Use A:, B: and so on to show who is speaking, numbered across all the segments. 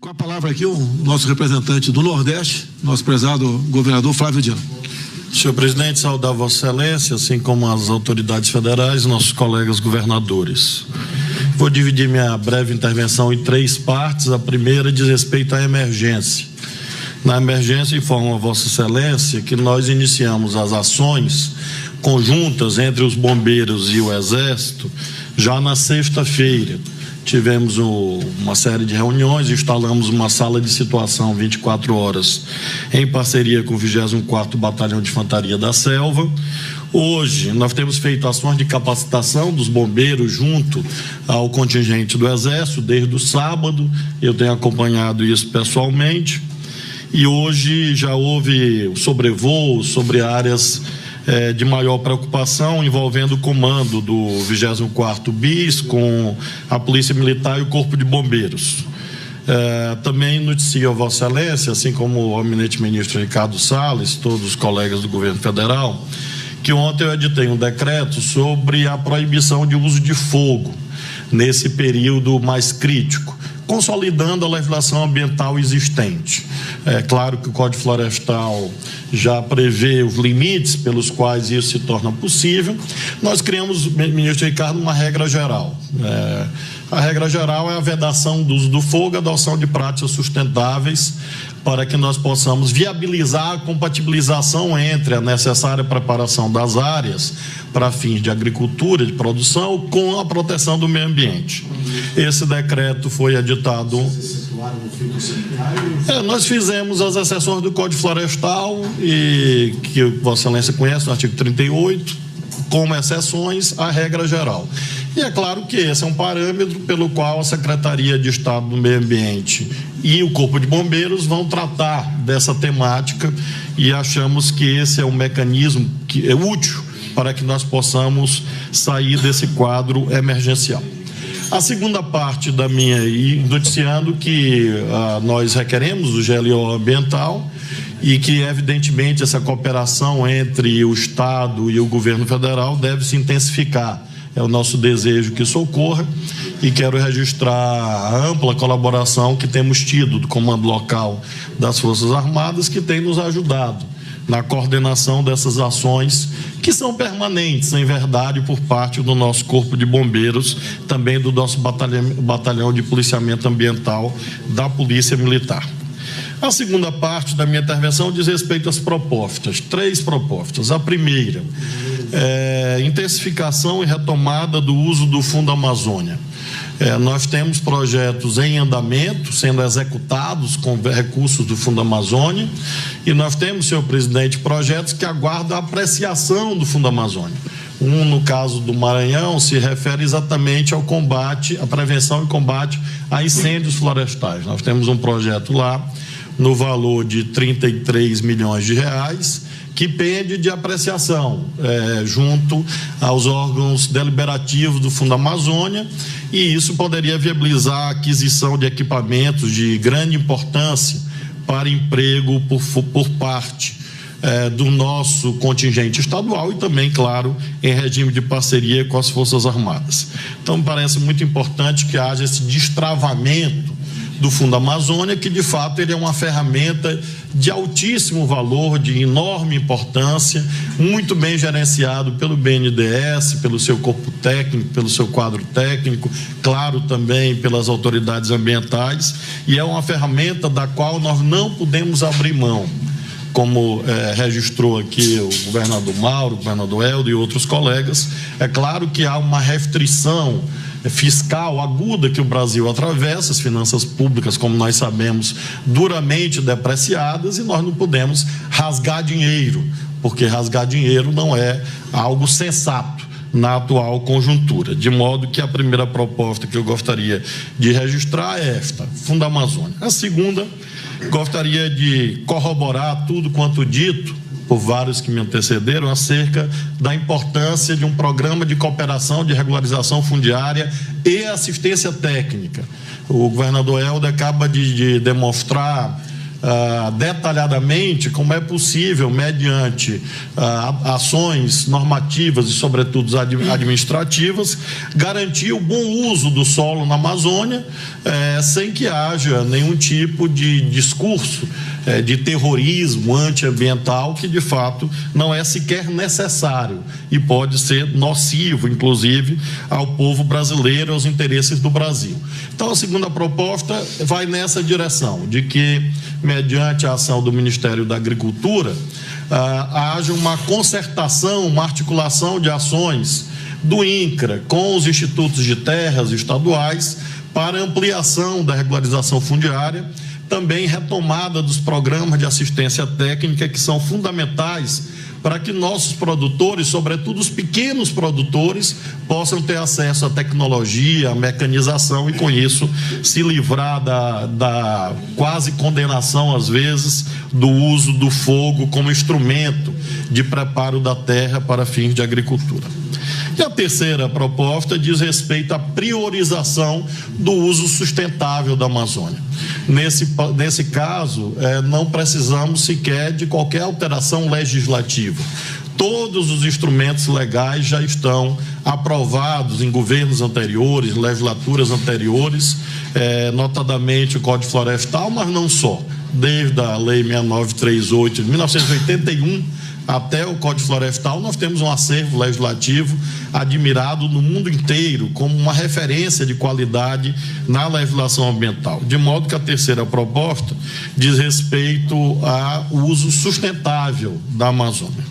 A: Com a palavra aqui o nosso representante do Nordeste, nosso prezado governador Flávio Dino.
B: Senhor presidente, saudar Vossa Excelência, assim como as autoridades federais, nossos colegas governadores. Vou dividir minha breve intervenção em 3 partes. A primeira diz respeito à emergência. Na emergência, informo a Vossa Excelência que nós iniciamos as ações conjuntas entre os bombeiros e o Exército já na sexta-feira. Tivemos uma série de reuniões, instalamos uma sala de situação 24 horas em parceria com o 24º Batalhão de Infantaria da Selva. Hoje, nós temos feito ações de capacitação dos bombeiros junto ao contingente do Exército desde o sábado. Eu tenho acompanhado isso pessoalmente. E hoje já houve sobrevoo sobre áreas de maior preocupação, envolvendo o comando do 24º BIS com a Polícia Militar e o Corpo de Bombeiros. Também noticio a Vossa Excelência, assim como o eminente ministro Ricardo Salles, todos os colegas do governo federal, que ontem eu editei um decreto sobre a proibição de uso de fogo nesse período mais crítico, consolidando a legislação ambiental existente. É claro que o Código Florestal já prevê os limites pelos quais isso se torna possível. Nós criamos, ministro Ricardo, uma regra geral. A regra geral é a vedação do uso do fogo, a adoção de práticas sustentáveis para que nós possamos viabilizar a compatibilização entre a necessária preparação das áreas para fins de agricultura, de produção, com a proteção do meio ambiente. Esse decreto foi editado. Nós fizemos as exceções do Código Florestal, e que Vossa Excelência conhece, no artigo 38, como exceções à regra geral. E é claro que esse é um parâmetro pelo qual a Secretaria de Estado do Meio Ambiente e o Corpo de Bombeiros vão tratar dessa temática, e achamos que esse é um mecanismo que é útil para que nós possamos sair desse quadro emergencial. A segunda parte da minha, noticiando que nós requeremos o GLO ambiental e que, evidentemente, essa cooperação entre o Estado e o governo federal deve se intensificar. É o nosso desejo que isso ocorra, e quero registrar a ampla colaboração que temos tido do Comando Local das Forças Armadas, que tem nos ajudado na coordenação dessas ações, que são permanentes, em verdade, por parte do nosso Corpo de Bombeiros, também do nosso batalhão de policiamento ambiental da Polícia Militar. A segunda parte da minha intervenção diz respeito às propostas, 3 propostas. A primeira é intensificação e retomada do uso do Fundo Amazônia. Nós temos projetos em andamento, sendo executados com recursos do Fundo Amazônia, e nós temos, senhor presidente, projetos que aguardam a apreciação do Fundo Amazônia. No caso do Maranhão, se refere exatamente ao combate, à prevenção e combate a incêndios florestais. Nós temos um projeto lá, no valor de 33 milhões de reais, que pende de apreciação junto aos órgãos deliberativos do Fundo Amazônia, e isso poderia viabilizar a aquisição de equipamentos de grande importância para emprego por parte do nosso contingente estadual, e também, claro, em regime de parceria com as Forças Armadas. Então, me parece muito importante que haja esse destravamento do Fundo Amazônia, que de fato ele é uma ferramenta de altíssimo valor, de enorme importância, muito bem gerenciado pelo BNDES, pelo seu corpo técnico, pelo seu quadro técnico, claro, também pelas autoridades ambientais, e é uma ferramenta da qual nós não podemos abrir mão, como registrou aqui o governador Mauro, o governador Helder e outros colegas. É claro que há uma restrição fiscal aguda que o Brasil atravessa, as finanças públicas, como nós sabemos, duramente depreciadas, e nós não podemos rasgar dinheiro, porque rasgar dinheiro não é algo sensato na atual conjuntura. De modo que a primeira proposta que eu gostaria de registrar é esta: Fundo Amazônia. A segunda, gostaria de corroborar tudo quanto dito por vários que me antecederam acerca da importância de um programa de cooperação, de regularização fundiária e assistência técnica. O governador Helder acaba de demonstrar detalhadamente como é possível, mediante ações normativas e, sobretudo, administrativas, garantir o bom uso do solo na Amazônia, sem que haja nenhum tipo de discurso de terrorismo antiambiental, que de fato não é sequer necessário e pode ser nocivo, inclusive, ao povo brasileiro, aos interesses do Brasil. Então, a segunda proposta vai nessa direção, de que, mediante a ação do Ministério da Agricultura, haja uma concertação, uma articulação de ações do INCRA com os institutos de terras estaduais para ampliação da regularização fundiária, também retomada dos programas de assistência técnica, que são fundamentais para que nossos produtores, sobretudo os pequenos produtores, possam ter acesso à tecnologia, à mecanização e, com isso, se livrar da quase condenação, às vezes, do uso do fogo como instrumento de preparo da terra para fins de agricultura. E a terceira proposta diz respeito à priorização do uso sustentável da Amazônia. Nesse caso, não precisamos sequer de qualquer alteração legislativa. Todos os instrumentos legais já estão aprovados em governos anteriores, legislaturas anteriores, notadamente o Código Florestal, mas não só. Desde a Lei 6938 de 1981 até o Código Florestal, nós temos um acervo legislativo admirado no mundo inteiro como uma referência de qualidade na legislação ambiental. De modo que a terceira proposta diz respeito ao uso sustentável da Amazônia.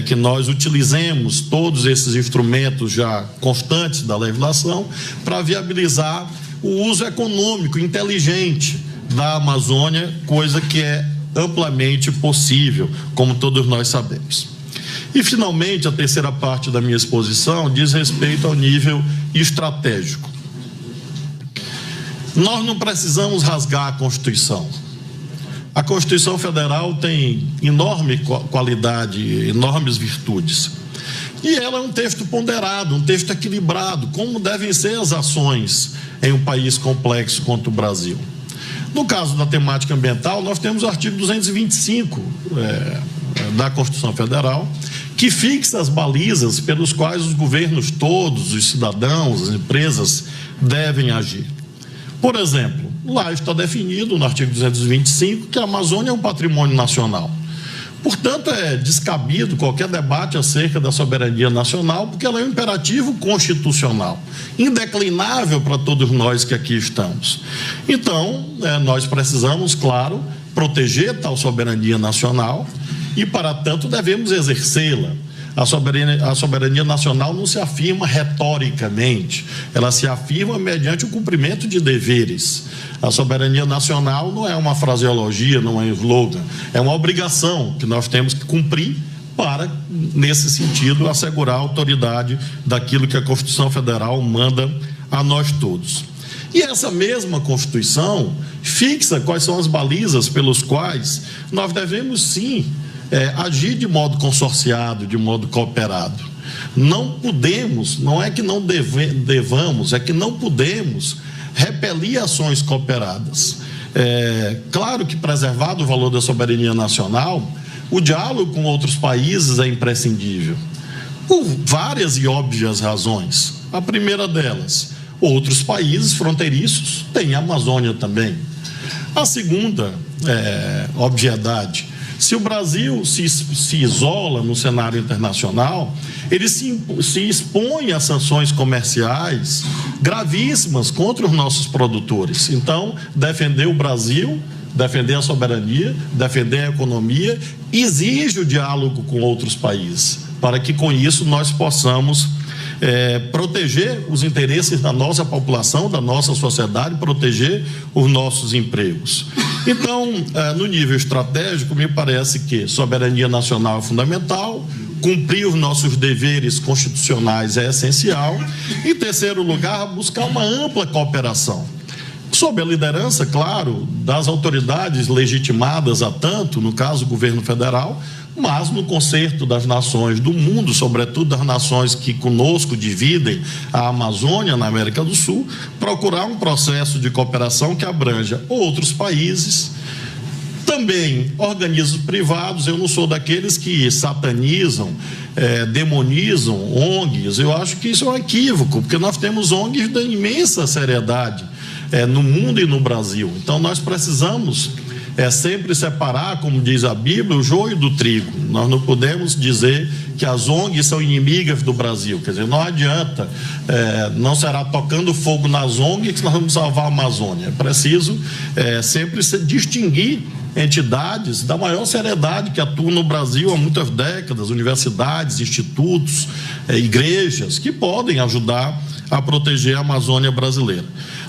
B: Que nós utilizemos todos esses instrumentos já constantes da legislação para viabilizar o uso econômico inteligente da Amazônia, coisa que é amplamente possível, como todos nós sabemos. E, finalmente, a terceira parte da minha exposição diz respeito ao nível estratégico. Nós não precisamos rasgar a Constituição. A Constituição Federal tem enorme qualidade, enormes virtudes. E ela é um texto ponderado, um texto equilibrado, como devem ser as ações em um país complexo quanto o Brasil. No caso da temática ambiental, nós temos o artigo 225 da Constituição Federal, que fixa as balizas pelos quais os governos todos, os cidadãos, as empresas devem agir. Por exemplo, lá está definido no artigo 225 que a Amazônia é um patrimônio nacional. Portanto, é descabido qualquer debate acerca da soberania nacional, porque ela é um imperativo constitucional, indeclinável para todos nós que aqui estamos. Então, nós precisamos, claro, proteger tal soberania nacional e, para tanto, devemos exercê-la. A soberania nacional não se afirma retoricamente, ela se afirma mediante o cumprimento de deveres. A soberania nacional não é uma fraseologia, não é um slogan, é uma obrigação que nós temos que cumprir para, nesse sentido, assegurar a autoridade daquilo que a Constituição Federal manda a nós todos. E essa mesma Constituição fixa quais são as balizas pelos quais nós devemos, sim, agir de modo consorciado, de modo cooperado. Não podemos, não é que não devamos, é que não podemos repelir ações cooperadas. Claro que, preservado o valor da soberania nacional, o diálogo com outros países é imprescindível, por várias e óbvias razões. A primeira delas, outros países fronteiriços têm a Amazônia também. A segunda obviedade: se o Brasil se isola no cenário internacional, ele se expõe a sanções comerciais gravíssimas contra os nossos produtores. Então, defender o Brasil, defender a soberania, defender a economia, exige o diálogo com outros países, para que com isso nós possamos proteger os interesses da nossa população, da nossa sociedade, proteger os nossos empregos. Então, no nível estratégico, me parece que soberania nacional é fundamental, cumprir os nossos deveres constitucionais é essencial. Em terceiro lugar, buscar uma ampla cooperação, sob a liderança, claro, das autoridades legitimadas a tanto, no caso, o governo federal, mas no concerto das nações do mundo, sobretudo das nações que conosco dividem a Amazônia na América do Sul, procurar um processo de cooperação que abranja outros países, Também organismos privados, eu não sou daqueles que satanizam, demonizam ONGs. Eu acho que isso é um equívoco, porque nós temos ONGs da imensa seriedade no mundo e no Brasil. Então nós precisamos sempre separar, como diz a Bíblia, o joio do trigo. Nós não podemos dizer que as ONGs são inimigas do Brasil. Quer dizer, não adianta, não será tocando fogo nas ONGs que nós vamos salvar a Amazônia. É preciso sempre se distinguir entidades da maior seriedade que atuam no Brasil há muitas décadas, universidades, institutos, igrejas, que podem ajudar a proteger a Amazônia brasileira.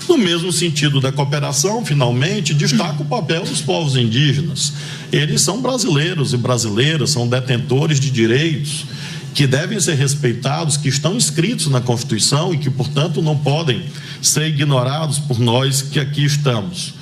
B: No mesmo sentido da cooperação, finalmente, destaca o papel dos povos indígenas. Eles são brasileiros e brasileiras, são detentores de direitos que devem ser respeitados, que estão inscritos na Constituição e que, portanto, não podem ser ignorados por nós que aqui estamos.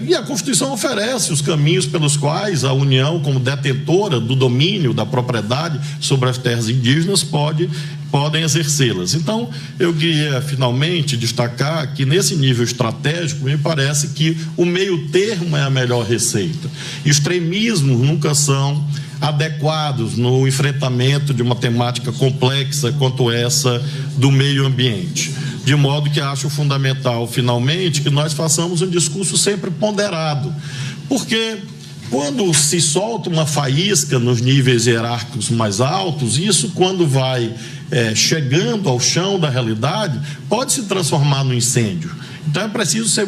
B: E a Constituição oferece os caminhos pelos quais a União, como detentora do domínio da propriedade sobre as terras indígenas, podem exercê-las. Então, eu queria finalmente destacar que nesse nível estratégico me parece que o meio termo é a melhor receita. Extremismos nunca são adequados no enfrentamento de uma temática complexa quanto essa do meio ambiente. De modo que acho fundamental, finalmente, que nós façamos um discurso sempre ponderado, porque quando se solta uma faísca nos níveis hierárquicos mais altos, isso, quando vai chegando ao chão da realidade, pode se transformar no incêndio. Então é preciso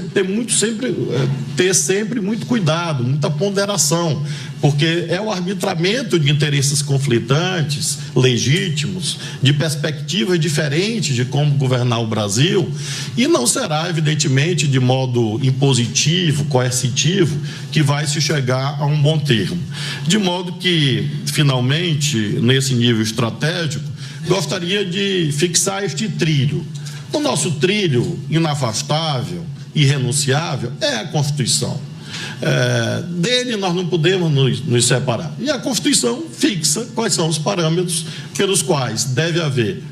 B: ter sempre muito cuidado, muita ponderação, porque é o arbitramento de interesses conflitantes, legítimos, de perspectivas diferentes de como governar o Brasil, e não será, evidentemente, de modo impositivo, coercitivo, que vai se chegar a um bom termo. De modo que, finalmente, nesse nível estratégico, gostaria de fixar este trilho. O nosso trilho inafastável, irrenunciável, é a Constituição. Dele nós não podemos nos separar. E a Constituição fixa quais são os parâmetros pelos quais deve haver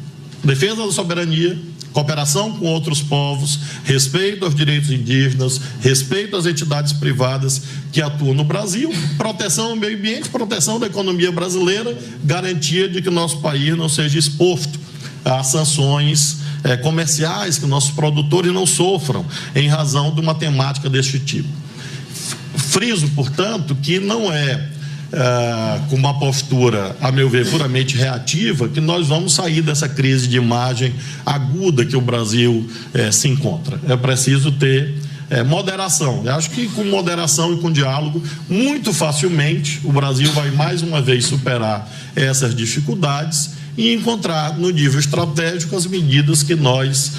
B: defesa da soberania, cooperação com outros povos, respeito aos direitos indígenas, respeito às entidades privadas que atuam no Brasil, proteção ao meio ambiente, proteção da economia brasileira, garantia de que o nosso país não seja exposto a sanções comerciais, que nossos produtores não sofram em razão de uma temática deste tipo. Friso, portanto, que não com uma postura, a meu ver, puramente reativa, que nós vamos sair dessa crise de imagem aguda que o Brasil se encontra. É preciso ter moderação. Eu acho que com moderação e com diálogo, muito facilmente, o Brasil vai mais uma vez superar essas dificuldades e encontrar no nível estratégico as medidas que nós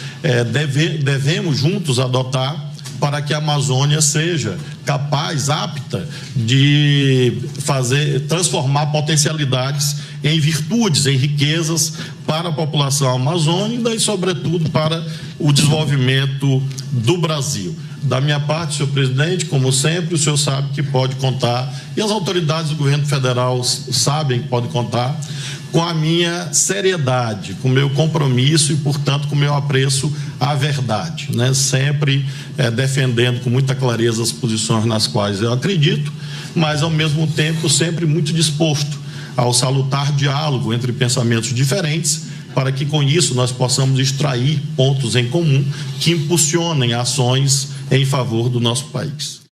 B: devemos juntos adotar para que a Amazônia seja capaz, apta de transformar potencialidades em virtudes, em riquezas para a população amazônica e, sobretudo, para o desenvolvimento do Brasil. Da minha parte, senhor presidente, como sempre, o senhor sabe que pode contar, e as autoridades do governo federal sabem que pode contar, com a minha seriedade, com o meu compromisso e, portanto, com o meu apreço à verdade, né? Sempre defendendo com muita clareza as posições nas quais eu acredito, mas, ao mesmo tempo, sempre muito disposto ao salutar diálogo entre pensamentos diferentes, para que, com isso, nós possamos extrair pontos em comum que impulsionem ações em favor do nosso país.